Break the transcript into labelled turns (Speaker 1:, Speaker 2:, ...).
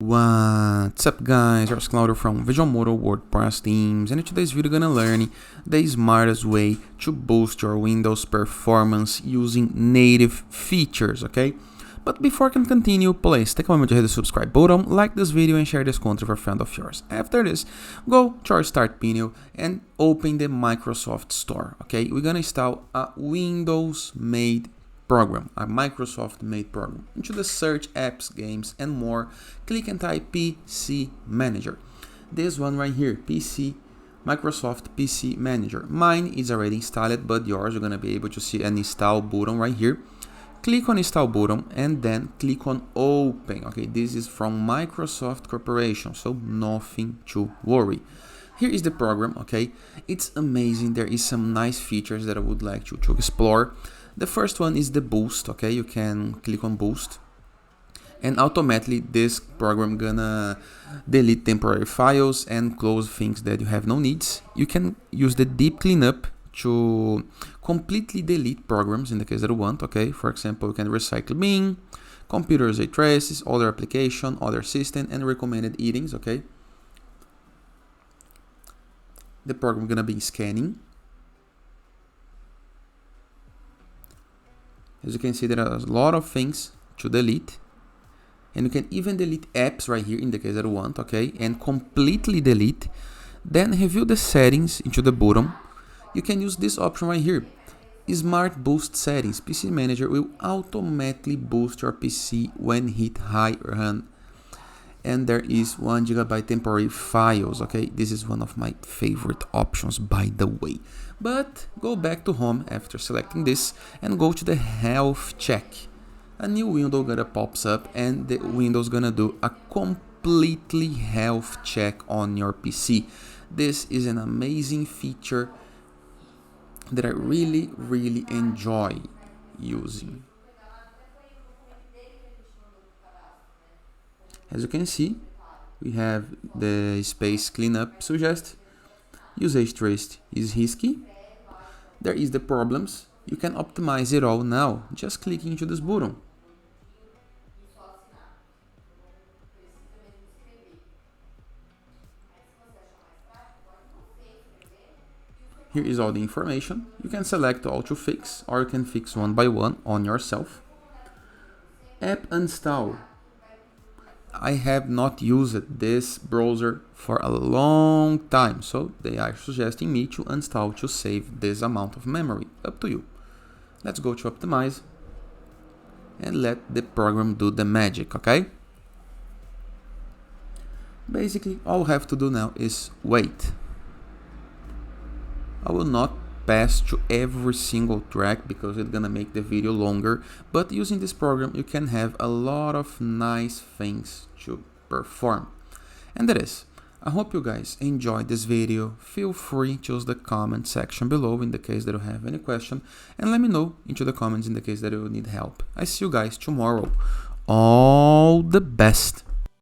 Speaker 1: What's up guys, it's Claudio from Visualmodo WordPress themes, and in today's video we're gonna learn the smartest way to boost your Windows performance using native features, okay? But before I can continue, please take a moment to hit the subscribe button, like this video and share this content with a friend of yours. After this, go to our start menu and open the Microsoft Store, okay? We're gonna install a Windows-made program, a Microsoft-made program. Into the search, apps, games, and more, click and type PC Manager. This one right here, Microsoft PC Manager. Mine is already installed, but yours, you're gonna be able to see an install button right here. Click on install button and then click on open. Okay, this is from Microsoft Corporation, so nothing to worry. Here is the program, okay? It's amazing. There is some nice features that I would like you to explore. The first one is the boost, okay? You can click on boost and automatically this program gonna delete temporary files and close things that you have no needs. You can use the deep cleanup to completely delete programs in the case that you want, okay? For example, you can recycle bin, computers traces, other application, other system, and recommended eatings, okay? The program gonna be scanning. As you can see, there are a lot of things to delete, and you can even delete apps right here in the case that you want, okay, and completely delete. Then review the settings into the bottom. You can use this option right here, Smart Boost Settings. PC Manager will automatically boost your PC when hit high run. And there is 1 GB temporary files, okay? This is one of my favorite options, by the way. But go back to home after selecting this and go to the health check. A new window gonna pops up and the window's gonna do a completely health check on your PC. This is an amazing feature that I really enjoy using. As you can see, we have the space cleanup suggest. Usage trace is risky. There is the problems. You can optimize it all now, just clicking into this button. Here is all the information. You can select all to fix, or you can fix one by one on yourself. App install. I have not used this browser for a long time, so they are suggesting me to install to save this amount of memory. Up to you. Let's go to optimize and let the program do the magic, okay? Basically, all I have to do now is wait. I will not pass to every single track because it's gonna make the video longer, but using this program you can have a lot of nice things to perform. And that is, I hope you guys enjoyed this video. Feel free to use the comment section below in the case that you have any question, and let me know into the comments in the case that you need help. I see you guys tomorrow. All the best.